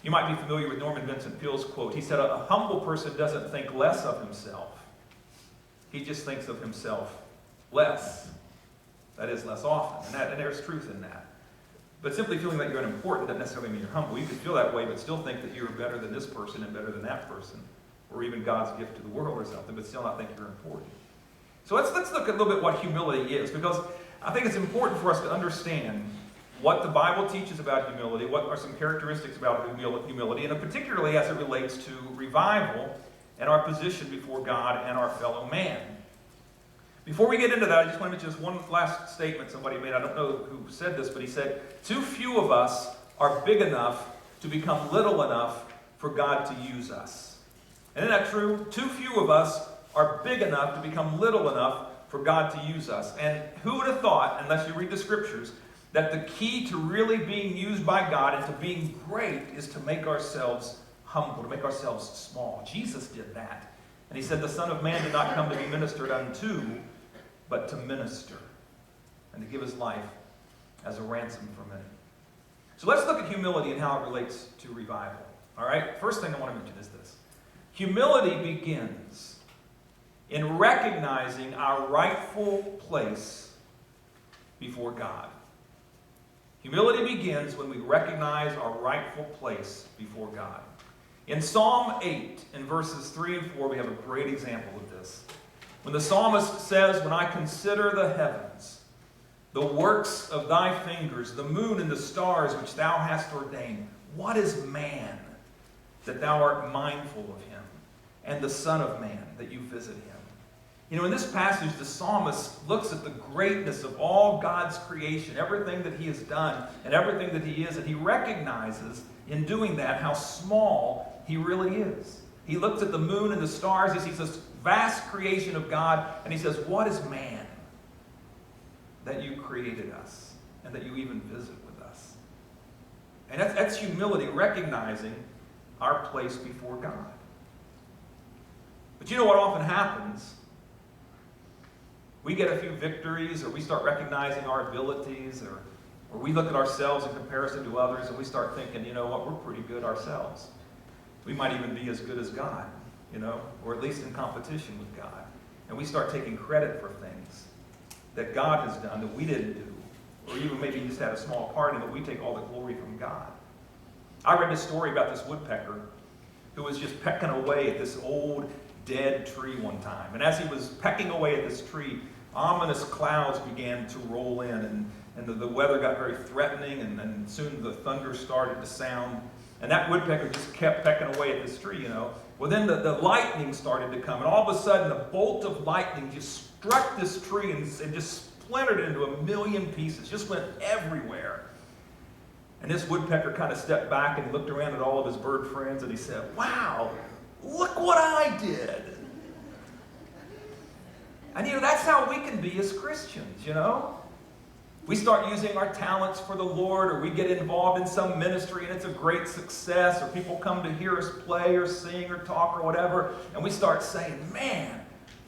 You might be familiar with Norman Vincent Peale's quote. He said, a humble person doesn't think less of himself. He just thinks of himself less. That is, less often. And there's truth in that. But simply feeling that you're unimportant doesn't necessarily mean you're humble. You can feel that way, but still think that you're better than this person and better than that person, or even God's gift to the world or something, but still not think you're important. So let's look a little bit what humility is, because I think it's important for us to understand what the Bible teaches about humility, what are some characteristics about humility, and particularly as it relates to revival and our position before God and our fellow man. Before we get into that, I just want to mention this one last statement somebody made. I don't know who said this, but he said, too few of us are big enough to become little enough for God to use us. And isn't that true? Too few of us are big enough to become little enough for God to use us. And who would have thought, unless you read the scriptures, that the key to really being used by God and to being great is to make ourselves humble, to make ourselves small. Jesus did that. And he said, the Son of Man did not come to be ministered unto, but to minister and to give his life as a ransom for many. So let's look at humility and how it relates to revival. All right? First thing I want to mention is this. Humility begins in recognizing our rightful place before God. Humility begins when we recognize our rightful place before God. In Psalm 8, in verses 3 and 4, we have a great example of this. When the psalmist says, when I consider the heavens, the works of thy fingers, the moon and the stars which thou hast ordained, what is man that thou art mindful of him, and the Son of Man that you visit him? You know, in this passage, the psalmist looks at the greatness of all God's creation, everything that he has done and everything that he is, and he recognizes in doing that how small he really is. He looks at the moon and the stars, he sees this vast creation of God, and he says, what is man that you created us and that you even visit with us? And that's humility, recognizing our place before God. But you know what often happens? We get a few victories, or we start recognizing our abilities, or we look at ourselves in comparison to others, and we start thinking, you know what, we're pretty good ourselves. We might even be as good as God, you know, or at least in competition with God. And we start taking credit for things that God has done that we didn't do, or even maybe just had a small part in, but we take all the glory from God. I read this story about this woodpecker who was just pecking away at this old dead tree one time. And as he was pecking away at this tree, ominous clouds began to roll in, and the weather got very threatening, and soon the thunder started to sound. And that woodpecker just kept pecking away at this tree, you know. Well, then the lightning started to come, and all of a sudden a bolt of lightning just struck this tree and just splintered it into a million pieces, just went everywhere. And this woodpecker kind of stepped back and looked around at all of his bird friends, and he said, wow, look what I did. And you know, that's how we can be as Christians, you know. We start using our talents for the Lord, or we get involved in some ministry and it's a great success, or people come to hear us play or sing or talk or whatever, and we start saying, man,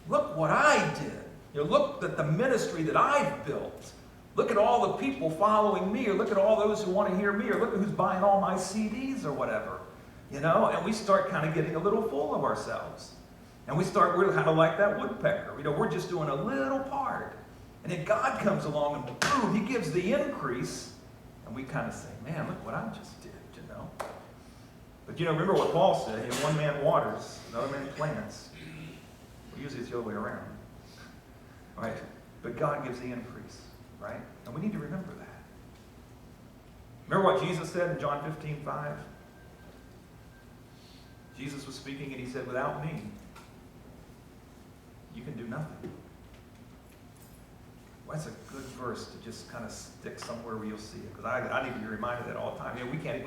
look what I did. You know, look at the ministry that I've built. Look at all the people following me, or look at all those who want to hear me, or look at who's buying all my CDs or whatever. You know, and we start kind of getting a little full of ourselves. And we're kind of like that woodpecker. You know, we're just doing a little part. And then God comes along and boom, he gives the increase. And we kind of say, man, look what I just did, you know. But you know, remember what Paul said, you know, one man waters, another man plants. Well, usually it's the other way around. Right? But God gives the increase, right? And we need to remember that. Remember what Jesus said in John 15:5? Jesus was speaking and he said, without me, you can do nothing. Well, that's a good verse to just kind of stick somewhere where you'll see it. Because I need to be reminded of that all the time. You know, we can't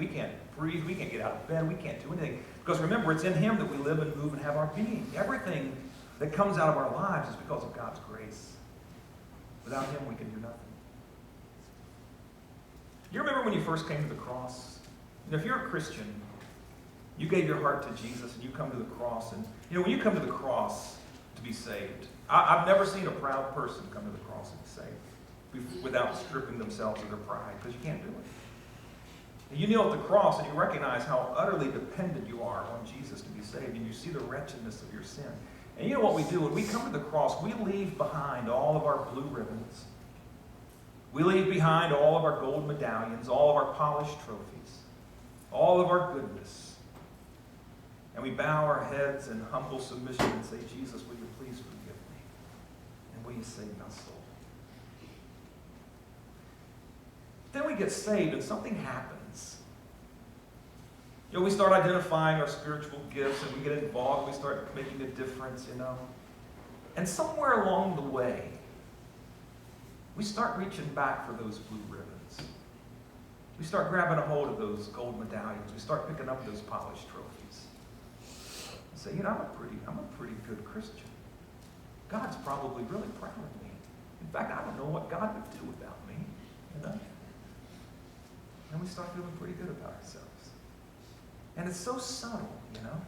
breathe, we can't get out of bed, we can't do anything. Because remember, it's in him that we live and move and have our being. Everything that comes out of our lives is because of God's grace. Without him, we can do nothing. You remember when you first came to the cross? You know, if you're a Christian, you gave your heart to Jesus and you come to the cross. And you know, when you come to the cross to be saved, I've never seen a proud person come to the cross and be saved without stripping themselves of their pride, because you can't do it. You kneel at the cross and you recognize how utterly dependent you are on Jesus to be saved, and you see the wretchedness of your sin. And you know what we do? When we come to the cross, we leave behind all of our blue ribbons. We leave behind all of our gold medallions, all of our polished trophies, all of our goodness. And we bow our heads in humble submission and say, Jesus, will you please forgive me? And will you save my soul? Then we get saved and something happens. You know, we start identifying our spiritual gifts and we get involved, we start making a difference, you know. And somewhere along the way, we start reaching back for those blue ribbons. We start grabbing a hold of those gold medallions. We start picking up those polished trophies. And say, you know, I'm a pretty good Christian. God's probably really proud of me. In fact, I don't know what God would do without me, you know. And we start feeling pretty good about ourselves. And it's so subtle, you know.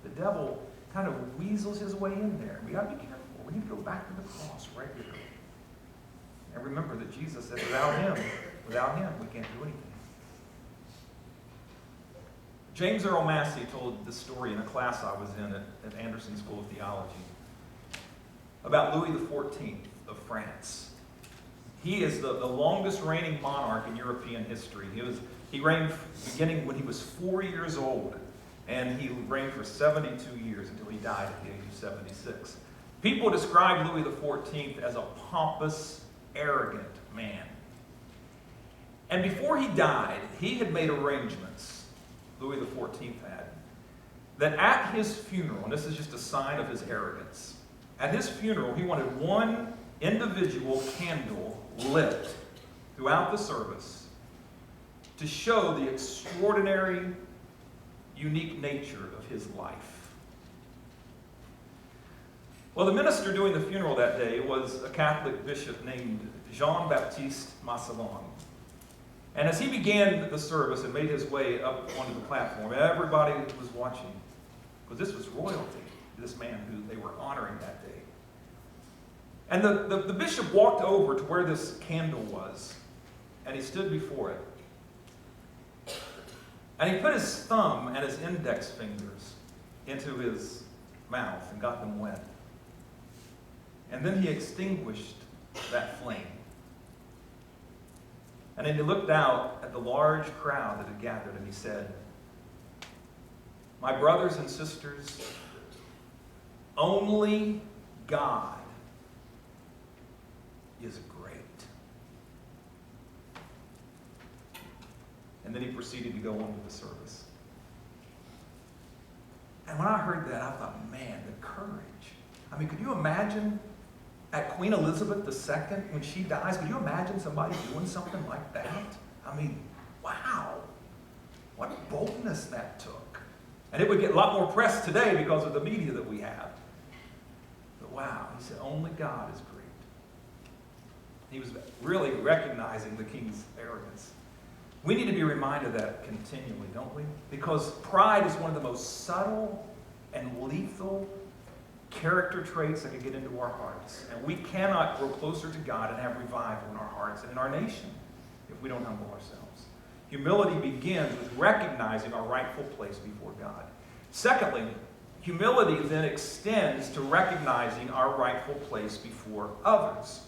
The devil kind of weasels his way in there. We got to be careful. We need to go back to the cross regularly. And remember that Jesus said, without him, we can't do anything. James Earl Massey told this story in a class I was in at Anderson School of Theology about Louis XIV of France. He is the longest reigning monarch in European history. He reigned beginning when he was 4 years old, and he reigned for 72 years until he died at the age of 76. People describe Louis XIV as a pompous, arrogant man. And before he died, he had made arrangements, Louis XIV had, that at his funeral, and this is just a sign of his arrogance, at his funeral he wanted one individual candle lit throughout the service to show the extraordinary, unique nature of his life. Well, the minister doing the funeral that day was a Catholic bishop named Jean-Baptiste Massillon. And as he began the service and made his way up onto the platform, everybody was watching, because this was royalty, this man who they were honoring that day. And the bishop walked over to where this candle was, and he stood before it. And he put his thumb and his index fingers into his mouth and got them wet. And then he extinguished that flame. And then he looked out at the large crowd that had gathered, and he said, "My brothers and sisters, only God is great." And then he proceeded to go on with the service. And when I heard that, I thought, man, the courage. I mean, could you imagine at Queen Elizabeth II, when she dies, could you imagine somebody doing something like that? I mean, wow. What boldness that took. And it would get a lot more press today because of the media that we have. But wow, he said, only God is great. He was really recognizing the king's arrogance. We need to be reminded of that continually, don't we? Because pride is one of the most subtle and lethal character traits that can get into our hearts. And we cannot grow closer to God and have revival in our hearts and in our nation if we don't humble ourselves. Humility begins with recognizing our rightful place before God. Secondly, humility then extends to recognizing our rightful place before others.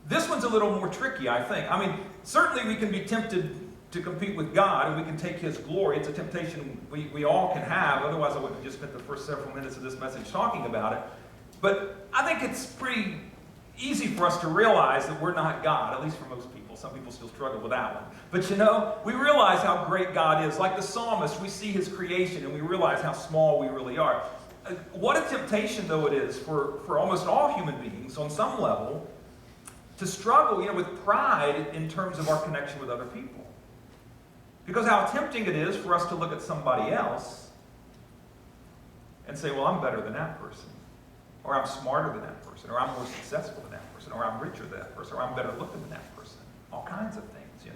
This one's a little more tricky, I think. I mean, certainly we can be tempted to compete with God, and we can take his glory. It's a temptation we all can have. Otherwise, I wouldn't have just spent the first several minutes of this message talking about it. But I think it's pretty easy for us to realize that we're not God, at least for most people. Some people still struggle with that one. But you know, we realize how great God is. Like the psalmist, we see his creation, and we realize how small we really are. What a temptation, though, it is for almost all human beings on some level to struggle, with pride in terms of our connection with other people. Because how tempting it is for us to look at somebody else and say, well, I'm better than that person, or I'm smarter than that person, or I'm more successful than that person, or I'm richer than that person, or I'm better looking than that person. All kinds of things,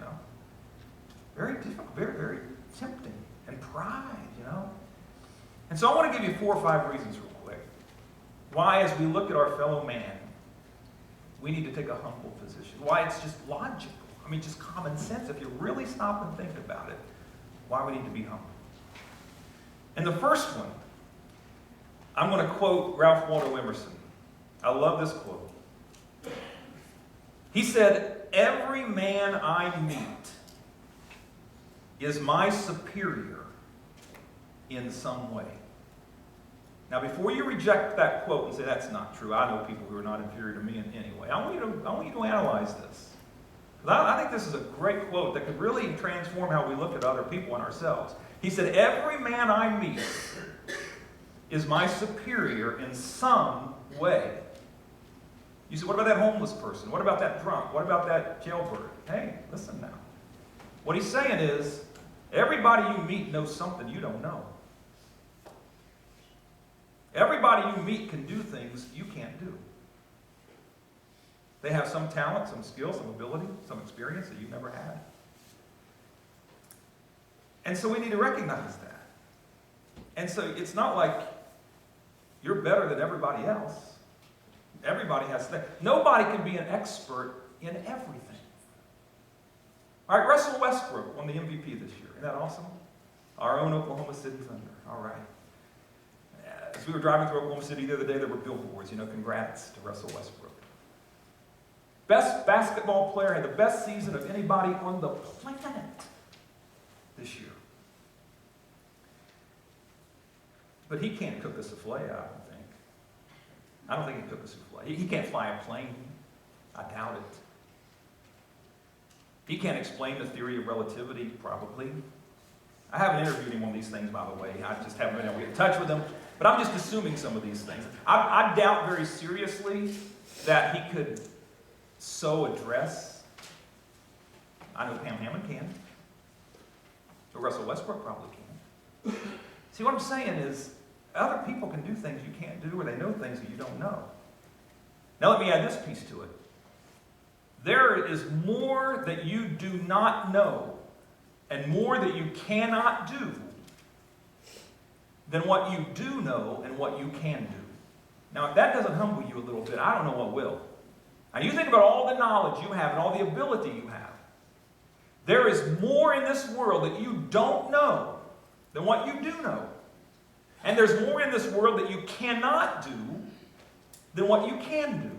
Very difficult, very, very tempting. And pride, And so I want to give you 4 or 5 reasons real quick why, as we look at our fellow man, we need to take a humble position. Why it's just logical. I mean, just common sense. If you really stop and think about it, why we need to be humble. And the first one, I'm going to quote Ralph Waldo Emerson. I love this quote. He said, "Every man I meet is my superior in some way." Now, before you reject that quote and say, "That's not true. I know people who are not inferior to me in any way," I want you to analyze this. I think this is a great quote that could really transform how we look at other people and ourselves. He said, "Every man I meet is my superior in some way." You say, what about that homeless person? What about that drunk? What about that jailbird? Hey, listen now. What he's saying is, everybody you meet knows something you don't know. Everybody you meet can do things you can't do. They have some talent, some skill, some ability, some experience that you've never had. And so we need to recognize that. And so it's not like you're better than everybody else. Everybody has that. Nobody can be an expert in everything. All right, Russell Westbrook won the MVP this year. Isn't that awesome? Our own Oklahoma City Thunder. All right. As we were driving through Oklahoma City the other day, there were billboards, congrats to Russell Westbrook. Best basketball player, had the best season of anybody on the planet this year. But he can't cook a souffle, I don't think. I don't think he can cook a souffle. He can't fly a plane. I doubt it. He can't explain the theory of relativity, probably. I haven't interviewed him on these things, by the way. I just haven't been able to get in touch with him. But I'm just assuming some of these things. I doubt very seriously that he could sew a dress. I know Pam Hammond can. But Russell Westbrook probably can. See, what I'm saying is, other people can do things you can't do, or they know things that you don't know. Now let me add this piece to it. There is more that you do not know, and more that you cannot do, than what you do know and what you can do. Now, if that doesn't humble you a little bit, I don't know what will. Now, you think about all the knowledge you have and all the ability you have. There is more in this world that you don't know than what you do know. And there's more in this world that you cannot do than what you can do.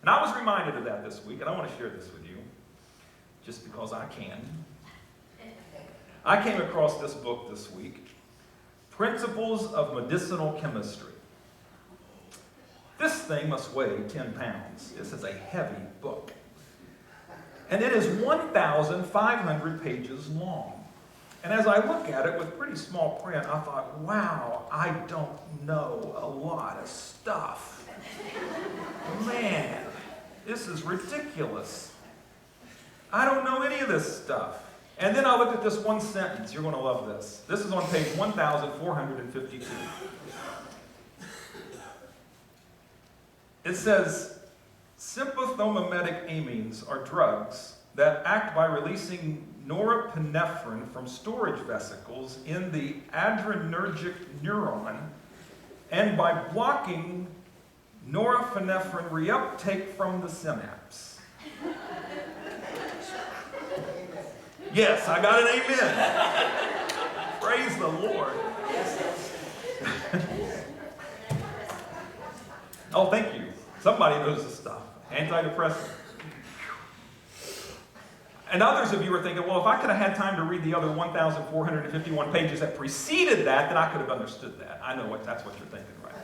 And I was reminded of that this week, and I want to share this with you, just because I can. I came across this book this week, Principles of Medicinal Chemistry. This thing must weigh 10 pounds. This is a heavy book. And it is 1,500 pages long. And as I look at it with pretty small print, I thought, wow, I don't know a lot of stuff. Man, this is ridiculous. I don't know any of this stuff. And then I looked at this one sentence. You're going to love this. This is on page 1452. It says, sympathomimetic amines are drugs that act by releasing norepinephrine from storage vesicles in the adrenergic neuron and by blocking norepinephrine reuptake from the synapse. Yes, I got an amen. Praise the Lord. Oh, thank you. Somebody knows this stuff. Antidepressant. And others of you are thinking, well, if I could have had time to read the other 1,451 pages that preceded that, then I could have understood that. I know that's what you're thinking, right?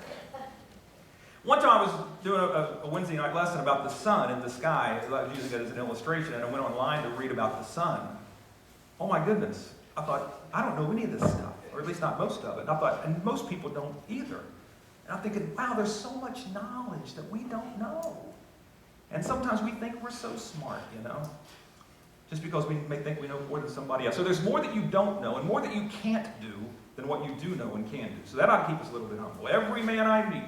One time I was doing a Wednesday night lesson about the sun in the sky. I was using it as an illustration, and I went online to read about the sun. Oh my goodness. I thought, I don't know any of this stuff, or at least not most of it. And I thought, and most people don't either. And I'm thinking, wow, there's so much knowledge that we don't know. And sometimes we think we're so smart, just because we may think we know more than somebody else. So there's more that you don't know and more that you can't do than what you do know and can do. So that ought to keep us a little bit humble. Every man I meet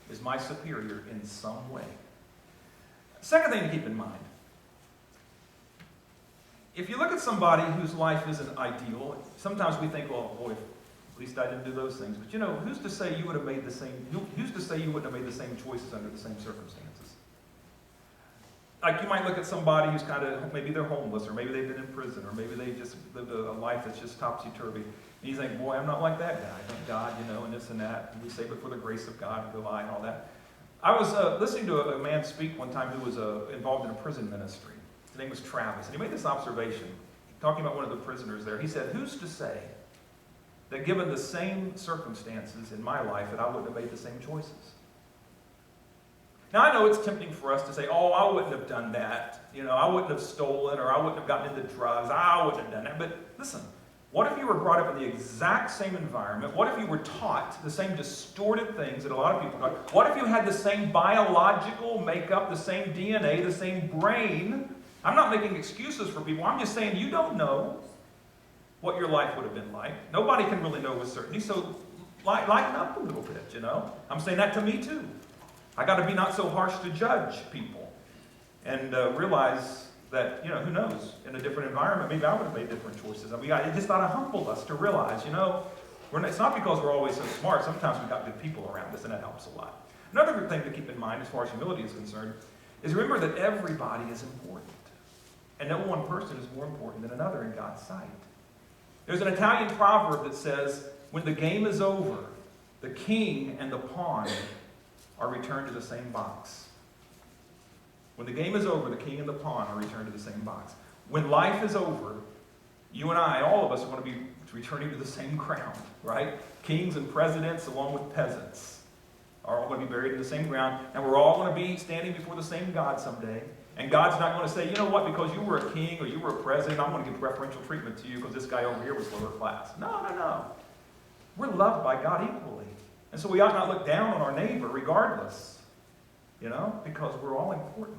is my superior in some way. Second thing to keep in mind, if you look at somebody whose life isn't ideal, sometimes we think, well, boy, at least I didn't do those things. But who's to say you would have made the same, who's to say you wouldn't have made the same choices under the same circumstances? like you might look at somebody who's kind of, maybe they're homeless, or maybe they've been in prison, or maybe they just lived a life that's just topsy-turvy. And you think, boy, I'm not like that guy. Thank God, and this and that. And we say, but for the grace of God, go by and all that. I was listening to a man speak one time who was involved in a prison ministry. His name was Travis. And he made this observation, talking about one of the prisoners there. He said, who's to say that given the same circumstances in my life that I wouldn't have made the same choices? Now, I know it's tempting for us to say, oh, I wouldn't have done that. I wouldn't have stolen, or I wouldn't have gotten into drugs. I wouldn't have done that. But listen, what if you were brought up in the exact same environment? What if you were taught the same distorted things that a lot of people are taught? What if you had the same biological makeup, the same DNA, the same brain? I'm not making excuses for people. I'm just saying you don't know what your life would have been like. Nobody can really know with certainty. So lighten up a little bit, I'm saying that to me too. I got to be not so harsh to judge people, and realize that, who knows, in a different environment, maybe I would have made different choices. I mean, it just ought to humble us to realize, it's not because we're always so smart. Sometimes we've got good people around us, and that helps a lot. Another good thing to keep in mind as far as humility is concerned is remember that everybody is important, and no one person is more important than another in God's sight. There's an Italian proverb that says, when the game is over, the king and the pawn are returned to the same box. When the game is over, the king and the pawn are returned to the same box. When life is over, you and I, all of us, are going to be returning to the same ground, right? Kings and presidents, along with peasants, are all going to be buried in the same ground, and we're all going to be standing before the same God someday. And God's not going to say, you know what, because you were a king or you were a president, I'm going to give preferential treatment to you because this guy over here was lower class. No. We're loved by God equally. And so we ought not look down on our neighbor regardless, because we're all important.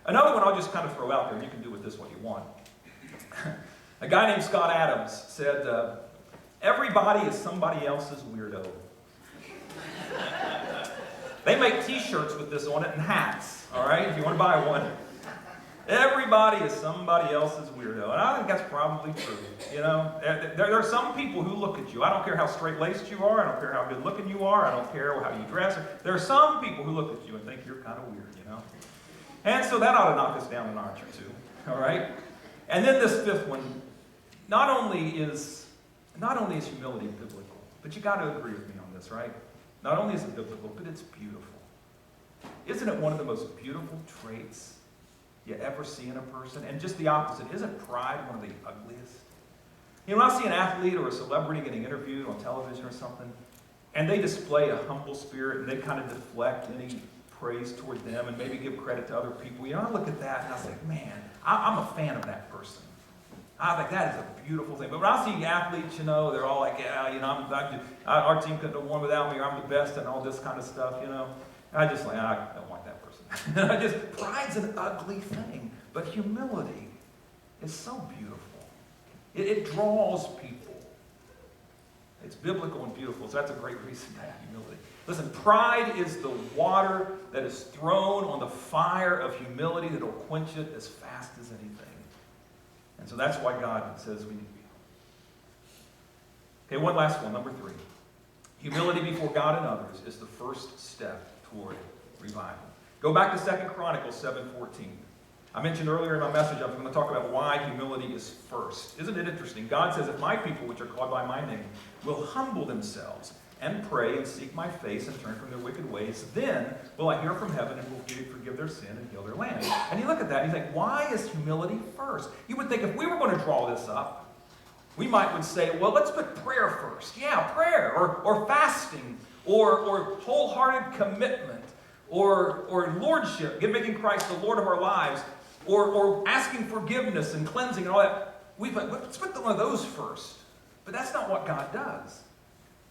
Another one I'll just kind of throw out there, and you can do with this what you want. A guy named Scott Adams said, everybody is somebody else's weirdo. They make t-shirts with this on it and hats, all right, if you want to buy one. Everybody is somebody else's weirdo. And I think that's probably true. There are some people who look at you. I don't care how straight-laced you are. I don't care how good-looking you are. I don't care how you dress. There are some people who look at you and think you're kind of weird, And so that ought to knock us down a notch or two, all right? And then this fifth one, not only is humility biblical, but you got to agree with me on this, right? Not only is it biblical, but it's beautiful. Isn't it one of the most beautiful traits you ever see in a person? And just the opposite. Isn't pride one of the ugliest? When I see an athlete or a celebrity getting interviewed on television or something, and they display a humble spirit, and they kind of deflect any praise toward them and maybe give credit to other people, I look at that and I think, man, I'm a fan of that person. I think that is a beautiful thing. But when I see athletes, they're all like, yeah, our team couldn't have won without me, or I'm the best, and all this kind of stuff, I just like, I don't want that person. Pride's an ugly thing, but humility is so beautiful. It draws people. It's biblical and beautiful, so that's a great reason to have humility. Listen, pride is the water that is thrown on the fire of humility that will quench it as fast as anything. And so that's why God says we need to be humble. Okay, one last one, number 3. Humility before God and others is the first step toward revival. Go back to 2 Chronicles 7:14. I mentioned earlier in my message, I'm going to talk about why humility is first. Isn't it interesting? God says, if my people, which are called by my name, will humble themselves and pray and seek my face and turn from their wicked ways, then will I hear from heaven and will forgive their sin and heal their land. And you look at that and you think, why is humility first? You would think if we were going to draw this up, we would say, well, let's put prayer first. Yeah, prayer, or fasting, or wholehearted commitment, or lordship, making Christ the Lord of our lives, or asking forgiveness and cleansing and all that. Let's put one of those first. But that's not what God does.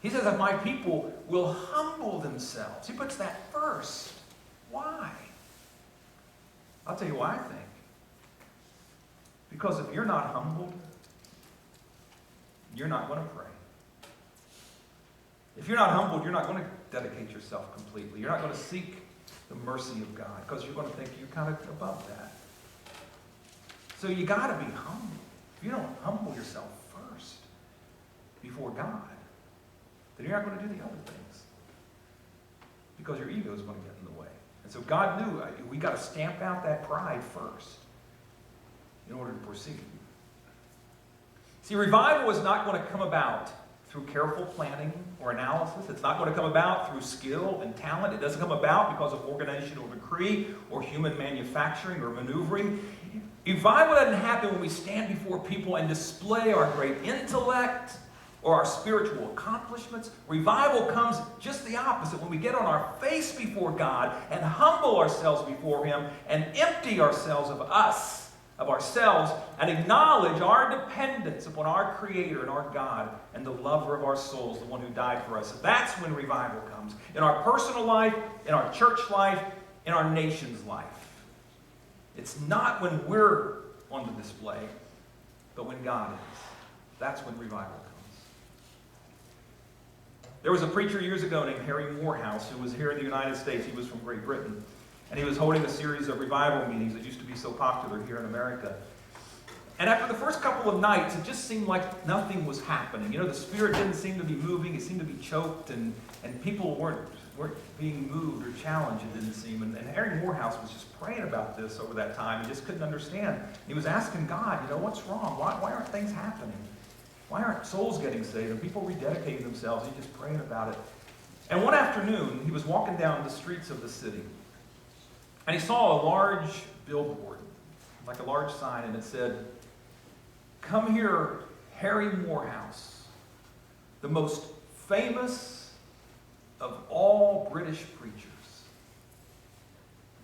He says that my people will humble themselves. He puts that first. Why? I'll tell you why I think. Because if you're not humbled, you're not going to pray. If you're not humbled, you're not going to dedicate yourself completely. You're not going to seek the mercy of God because you're going to think you're kind of above that. So you got to be humble. If you don't humble yourself first before God, then you're not going to do the other things because your ego is going to get in the way. And so God knew we got to stamp out that pride first in order to proceed. See, revival is not going to come about through careful planning or analysis. It's not going to come about through skill and talent. It doesn't come about because of organizational decree or human manufacturing or maneuvering. Revival doesn't happen when we stand before people and display our great intellect or our spiritual accomplishments. Revival comes just the opposite, when we get on our face before God and humble ourselves before Him and empty ourselves of ourselves, and acknowledge our dependence upon our Creator and our God and the lover of our souls, the one who died for us. That's when revival comes. In our personal life, in our church life, in our nation's life. It's not when we're on the display, but when God is. That's when revival comes. There was a preacher years ago named Harry Morehouse who was here in the United States. He was from Great Britain. And he was holding a series of revival meetings that used to be so popular here in America. And after the first couple of nights, it just seemed like nothing was happening. The Spirit didn't seem to be moving. It seemed to be choked, and people weren't being moved or challenged, it didn't seem. And Harry Morehouse was just praying about this over that time. He just couldn't understand. He was asking God, what's wrong? Why aren't things happening? Why aren't souls getting saved? And people rededicating themselves? He's just praying about it. And one afternoon, he was walking down the streets of the city. And he saw a large billboard, like a large sign, and it said, "Come here, Harry Morehouse, the most famous of all British preachers."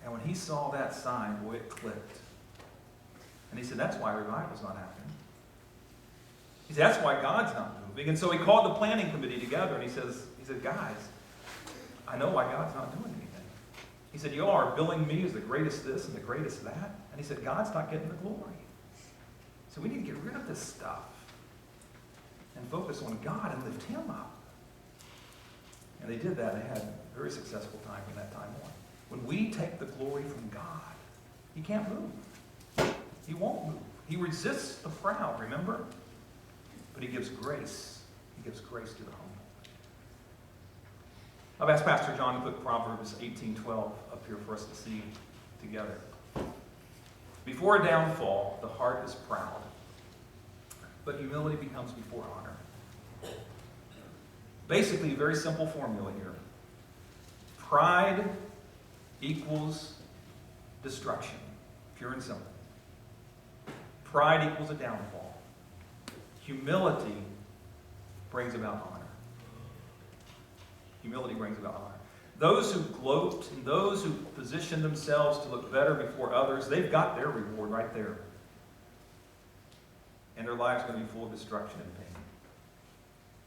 And when he saw that sign, boy, it clicked. And he said, that's why revival's not happening. He said, that's why God's not moving. And so he called the planning committee together, and he said, guys, I know why God's not doing anything. He said, you all are billing me as the greatest this and the greatest that. And he said, God's not getting the glory. So we need to get rid of this stuff and focus on God and lift Him up. And they did that. They had a very successful time from that time on. When we take the glory from God, He can't move. He won't move. He resists the proud, remember? But He gives grace. He gives grace to the humble. I've asked Pastor John to put Proverbs 18:12 up here for us to see together. Before a downfall, the heart is proud, but humility becomes before honor. Basically, a very simple formula here. Pride equals destruction, pure and simple. Pride equals a downfall. Humility brings about honor. Humility brings about honor. Those who gloat and those who position themselves to look better before others, they've got their reward right there. And their lives are going to be full of destruction and pain.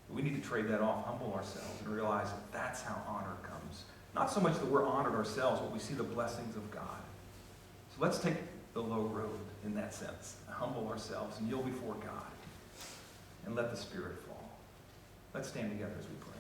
But we need to trade that off, humble ourselves, and realize that that's how honor comes. Not so much that we're honored ourselves, but we see the blessings of God. So let's take the low road in that sense. Humble ourselves and kneel before God. And let the Spirit fall. Let's stand together as we pray.